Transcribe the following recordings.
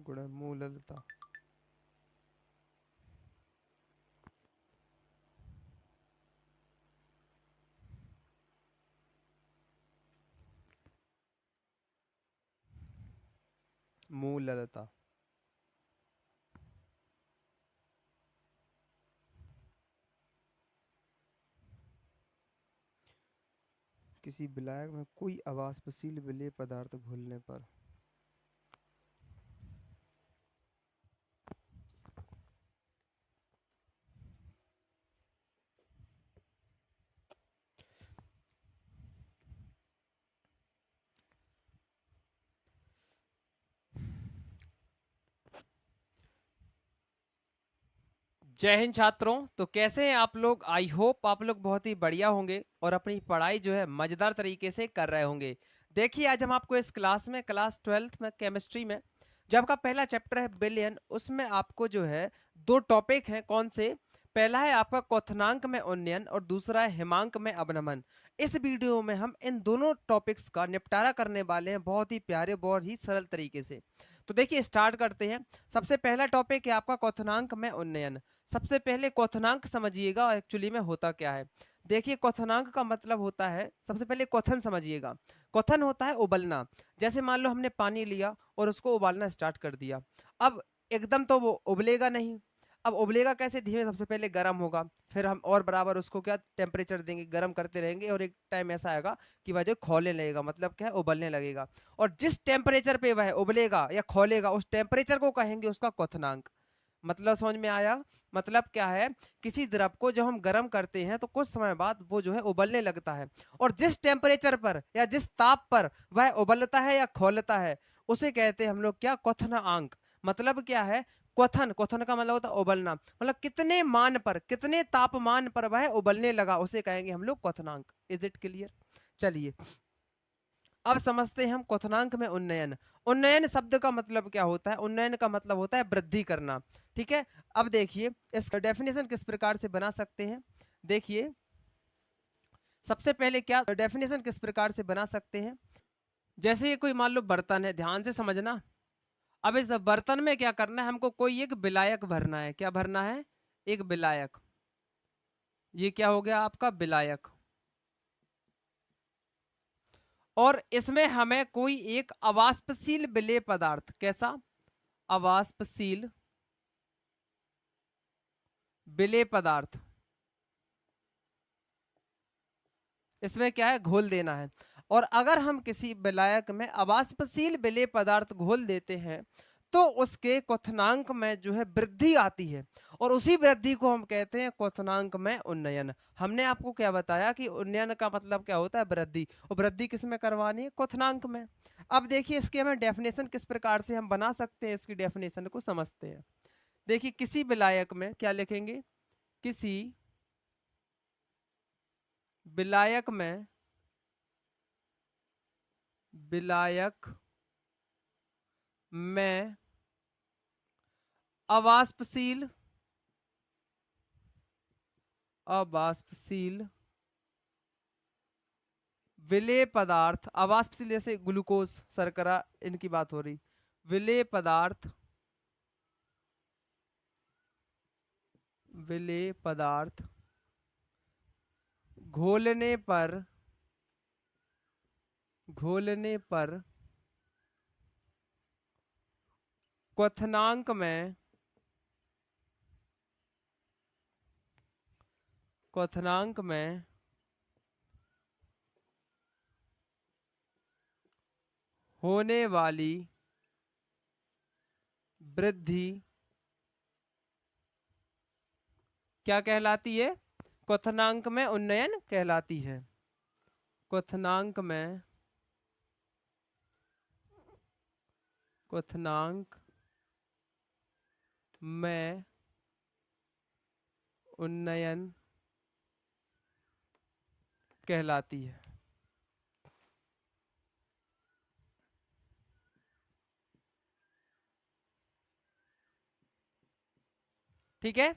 गुण मूललता। मूललता। किसी विलायक में कोई अवाष्पशील विलेय पदार्थ घोलने पर। जय हिंद छात्रों। तो कैसे हैं आप लोग? आई होप आप लोग बहुत ही बढ़िया होंगे और अपनी पढ़ाई जो है मजेदार तरीके से कर रहे होंगे। देखिए, आज हम आपको इस क्लास में, क्लास 12th में केमिस्ट्री में, जो आपका पहला चैप्टर है बिलियन, उसमें आपको जो है दो टॉपिक हैं। कौन से? पहला है आपका क्वथनांक में उन्नयन और दूसरा है हिमांक में अवनमन। इस वीडियो में हम इन दोनों टॉपिक्स का निपटारा करने वाले हैं बहुत ही प्यारे, बहुत ही सरल तरीके से। तो देखिए, स्टार्ट करते हैं। सबसे पहला टॉपिक है आपका क्वथनांक में उन्नयन। सबसे पहले क्वथनांक समझिएगा एक्चुअली में होता क्या है। देखिए, क्वथनांक का मतलब होता है, सबसे पहले क्वथन समझिएगा। क्वथन होता है उबलना। जैसे मान लो हमने पानी लिया और उसको उबालना स्टार्ट कर दिया। अब एकदम तो वो उबलेगा नहीं। अब उबलेगा कैसे? धीमे, सबसे पहले गर्म होगा, फिर हम और बराबर उसको क्या टेम्परेचर देंगे, गर्म करते रहेंगे, और एक टाइम ऐसा आएगा कि वह जो खौलने लगेगा, मतलब क्या है, उबलने लगेगा। और जिस टेम्परेचर पे वह उबलेगा या खौलेगा, उस टेम्परेचर को कहेंगे उसका क्वथनांक। मतलब समझ में आया? मतलब क्या है, किसी द्रव को जब हम गर्म करते हैं तो कुछ समय बाद वो जो है उबलने लगता है, और जिस टेम्परेचर पर या जिस ताप पर वह उबलता है या खौलता है, उसे कहते हैं हम लोग क्या? क्वथनांक। मतलब क्या है? क्वथन, क्वथन का मतलब होता है उबलना, मतलब कितने मान पर, कितने तापमान पर वह उबलने लगा, उसे कहेंगे हम लोग क्वथनांक। Is it clear? चलिए, अब समझते हैं हम क्वथनांक में उन्नयन। उन्नयन शब्द का मतलब क्या होता है? उन्नयन का मतलब होता है वृद्धि करना। ठीक है। अब देखिए, इसका डेफिनेशन किस प्रकार से बना सकते हैं। देखिए, सबसे पहले क्या डेफिनेशन किस प्रकार से बना सकते हैं। जैसे ये कोई मान लो बर्तन है, ध्यान से समझना। अब इस बर्तन में क्या करना है, हमको कोई एक विलायक भरना है। क्या भरना है? एक विलायक। ये क्या हो गया आपका? विलायक। और इसमें हमें कोई एक अवाष्पशील विलेय पदार्थ, कैसा? अवाष्पशील विलेय पदार्थ, इसमें क्या है? घोल देना है। और अगर हम किसी विलायक में अवाष्पशील विलेय पदार्थ घोल देते हैं तो उसके क्वथनांक में जो है वृद्धि आती है, और उसी वृद्धि को हम कहते हैं क्वथनांक में उन्नयन। हमने आपको क्या बताया कि उन्नयन का मतलब क्या होता है? वृद्धि। और वृद्धि किस में करवानी है? क्वथनांक में। अब देखिए, इसकी हमें डेफिनेशन किस प्रकार से हम बना सकते हैं, इसकी डेफिनेशन को समझते हैं। देखिए, किसी विलायक में क्या लिखेंगे? किसी विलायक में, विलायक में अवाष्पशील, अवाष्पशील विलेय पदार्थ, अवाष्पशील जैसे ग्लूकोज, शर्करा, इनकी बात हो रही। विलेय पदार्थ, विलेय पदार्थ घोलने पर, घोलने पर क्वथनांक में, क्वथनांक में होने वाली वृद्धि क्या कहलाती है? क्वथनांक में उन्नयन कहलाती है। क्वथनांक में, क्वथनांक में उन्नयन कहलाती है। ठीक है।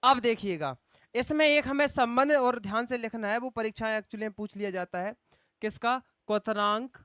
अब देखिएगा, इसमें एक हमें संबंध और ध्यान से लिखना है, वो परीक्षाएं एक्चुअली में पूछ लिया जाता है। किसका? क्वथनांक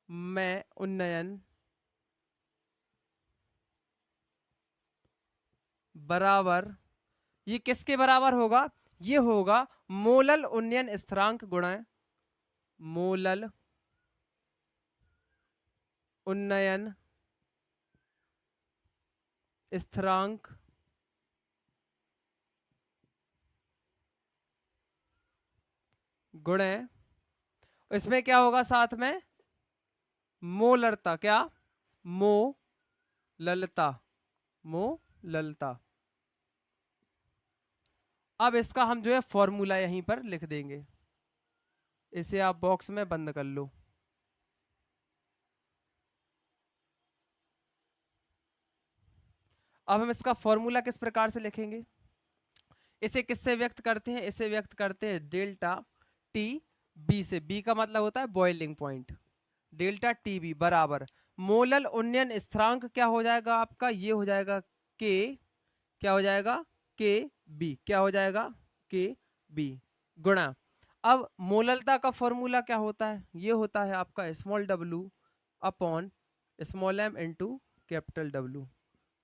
में उन्नयन बराबर, ये किसके बराबर होगा? ये होगा मोलल उन्नयन स्थिरांक गुणा मोलल उन्नयन स्थिरांक गुणे, इसमें क्या होगा साथ में? मोलरता, क्या? मोललता, मोललता। अब इसका हम जो है फॉर्मूला यहीं पर लिख देंगे, इसे आप बॉक्स में बंद कर लो। अब हम इसका फॉर्मूला किस प्रकार से लिखेंगे? इसे किससे व्यक्त करते हैं? इसे व्यक्त करते हैं डेल्टा टी बी से। बी का मतलब होता है boiling point. Delta T B बराबर मोलल उन्नयन स्थिरांक क्या हो जाएगा आपका? ये हो जाएगा के, क्या हो जाएगा? के बी, क्या हो जाएगा? के बी गुणा, अब मोललता का फॉर्मूला क्या होता है? ये होता है आपका small W upon small M into capital W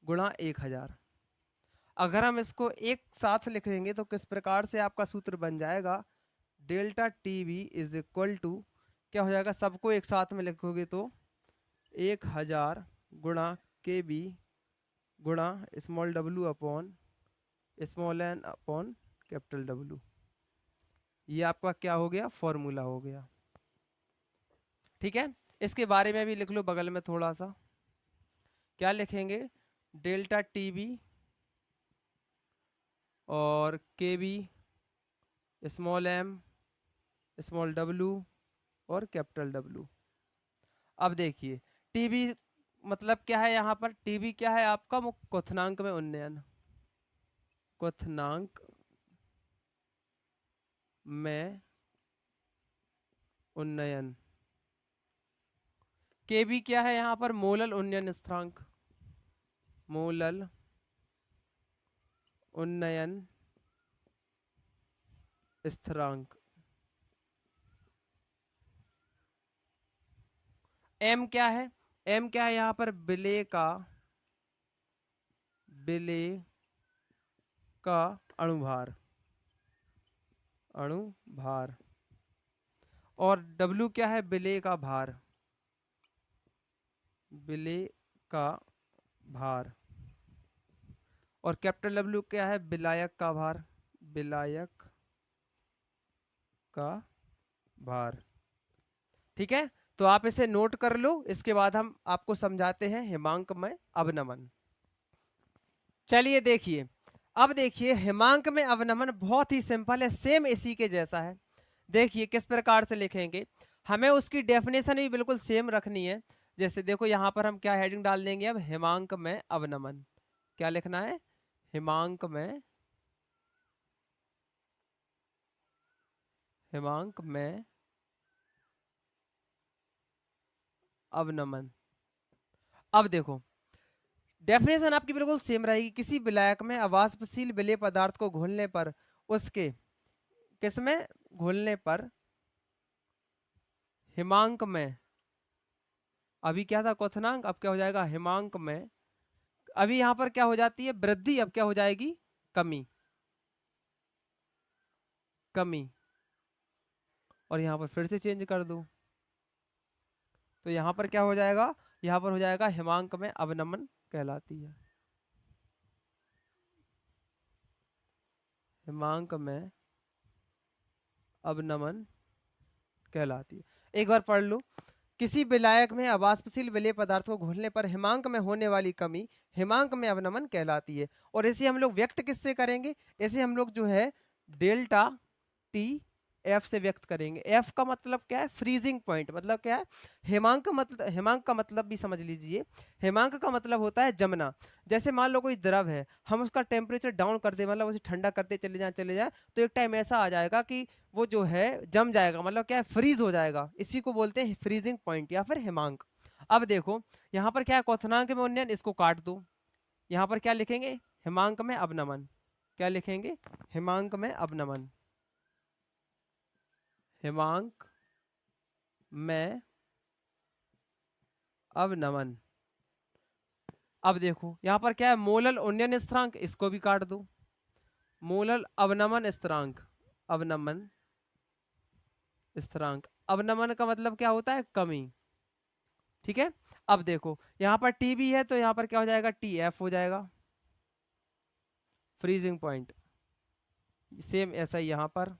गुणा 1000। अगर हम इसको एक साथ लिख देंगे तो किस प्रकार से आपका सूत्र बन जाएगा? Delta T B is equal to, क्या हो जाएगा? सबको एक साथ में लिखोगे तो 1000 गुणा के बी गुणा small W upon small N upon capital W. ये आपका क्या हो गया? फॉर्मूला हो गया। ठीक है, इसके बारे में भी लिख लो बगल में थोड़ा सा। क्या लिखेंगे? डेल्टा टी बी और K B small M small W और कैपिटल डब्लू। अब देखिए टीबी मतलब क्या है? यहाँ पर टीबी क्या है आपका? क्वथनांक में उन्नयन, क्वथनांक में उन्नयन। के बी क्या है यहाँ पर? मोलल उन्नयन स्थिरांक, मोलल उन्नयन स्थिरांक। एम क्या है? एम क्या है यहाँ पर? विलेय का अणुभार, अणुभार। और डब्ल्यू क्या है? विलेय का भार, विलेय का भार। और कैपिटल डब्ल्यू क्या है? विलायक का भार, विलायक का भार। ठीक है, तो आप इसे नोट कर लो। इसके बाद हम आपको समझाते हैं हिमांकमय अवनमन। चलिए देखिए, अब देखिए हिमांक में अवनमन बहुत ही सिंपल है, सेम इसी के जैसा है। देखिए किस प्रकार से लिखेंगे, हमें उसकी डेफिनेशन भी बिल्कुल सेम रखनी है। जैसे देखो यहाँ पर हम क्या हेडिंग डाल देंगे? अब हिमांक में अवनमन। क्या लिखना है? हिमांक में, हिमांक में अवनमन। अब देखो डेफिनेशन आपकी बिल्कुल सेम रहेगी। किसी विलायक में अवाष्पशील विलेय पदार्थ को घोलने पर उसके किसमें घोलने पर हिमांक में, अभी क्या था? क्वथनांक, अब क्या हो जाएगा? हिमांक में। अभी यहां पर क्या हो जाती है? वृद्धि, अब क्या हो जाएगी? कमी, कमी। और यहां पर फिर से चेंज कर दो तो यहां पर क्या हो जाएगा? यहां पर हो जाएगा हिमांक में अवनमन कहलाती है, हिमांक में अवनमन कहलाती है। एक बार पढ़ लो, किसी विलायक में अवाष्पशील विलेय पदार्थ को घोलने पर हिमांक में होने वाली कमी हिमांक में अवनमन कहलाती है। और इसे हम लोग व्यक्त किससे करेंगे? इसे हम लोग जो है डेल्टा टी एफ से व्यक्त करेंगे। एफ का मतलब क्या है? Freezing point. मतलब क्या है? हिमांक का मतलब भी समझ लीजिए। हिमांक का मतलब होता है जमना। जैसे मान लो कोई द्रव है, हम उसका टेम्परेचर डाउन कर दे, मतलब उसे ठंडा करते चले जाए तो एक टाइम ऐसा आ जाएगा कि वो जो है जम जाएगा, मतलब क्या है? फ्रीज हो जाएगा। इसी को बोलते हैं फ्रीजिंग पॉइंट या फिर हिमांक। अब देखो यहाँ पर क्या है? क्वथनांक में उन्नयन, इसको काट दो। यहाँ पर क्या लिखेंगे? हिमांक में अवनमन। क्या लिखेंगे? हिमांक में अवनमन, हिमांक में अवनमन। अब देखो यहाँ पर क्या है, मोलल उन्नयन स्थिरांक, इसको भी काट दो। मोलल अवनमन स्थिरांक, अवनमन स्थिरांक, अवनमन का मतलब क्या होता है, कमी। ठीक है, अब देखो यहाँ पर टी भी है तो यहाँ पर क्या हो जाएगा, टी एफ हो जाएगा, फ्रीजिंग पॉइंट। सेम ऐसा ही यहाँ पर,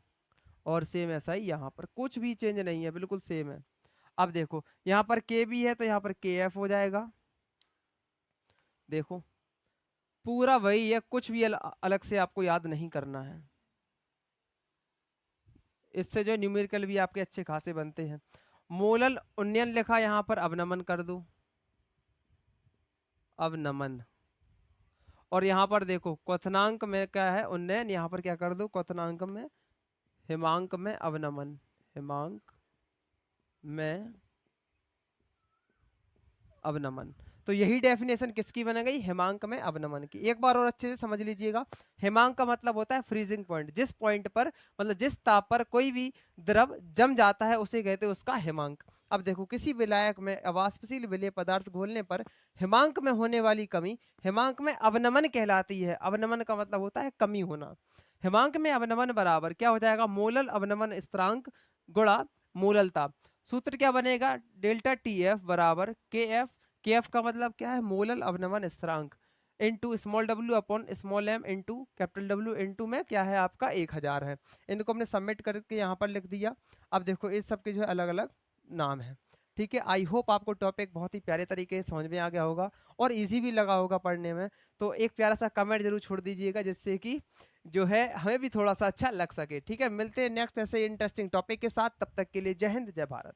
और सेम ऐसा ही यहाँ पर, कुछ भी चेंज नहीं है, बिल्कुल सेम है। अब देखो यहाँ पर के भी है तो यहाँ पर के एफ हो जाएगा। देखो पूरा वही है, कुछ भी अलग से आपको याद नहीं करना है। इससे जो न्यूमेरिकल भी आपके अच्छे खासे बनते हैं। मोलल उन्नयन लिखा, यहाँ पर अवनमन कर दो, अवनमन। और यहाँ पर देखो क्वथनांक में क्या है, उन्नयन, यहाँ पर क्या कर दो, क्वथनांक में, हिमांक में अवनमन, हिमांक में अवनमन। तो यही डेफिनेशन किसकी बन गई, हिमांक में अवनमन की। एक बार और अच्छे से समझ लीजिएगा। हिमांक का मतलब होता है फ्रीजिंग पॉइंट, जिस पॉइंट पर, मतलब जिस ताप पर कोई भी द्रव जम जाता है उसे कहते हैं उसका हिमांक। अब देखो किसी विलायक में अवाष्पशील विलेय पदार्थ घोलने पर हिमांक में होने वाली कमी हिमांक में अवनमन कहलाती है। अवनमन का मतलब होता है कमी होना। हिमांक में अवनमन बराबर क्या हो जाएगा, मोलल अवनमन स्थिरांक गुणा मोलल ताप। सूत्र क्या बनेगा, डेल्टा टी एफ बराबर के एफ, के एफ का मतलब क्या है, मोलल अवनमन स्थिरांक, into small W upon small M into capital W, into में क्या है आपका 1000 है। इनको हमने सबमिट करके यहाँ पर लिख दिया। अब देखो इस सब के जो है अलग अलग नाम है। ठीक है, आई होप आपको टॉपिक बहुत ही प्यारे तरीके से समझ में आ गया होगा और इजी भी लगा होगा पढ़ने में। तो एक प्यारा सा कमेंट जरूर छोड़ दीजिएगा, जिससे कि जो है हमें भी थोड़ा सा अच्छा लग सके। ठीक है, मिलते हैं नेक्स्ट ऐसे इंटरेस्टिंग टॉपिक के साथ, तब तक के लिए जय हिंद जय भारत।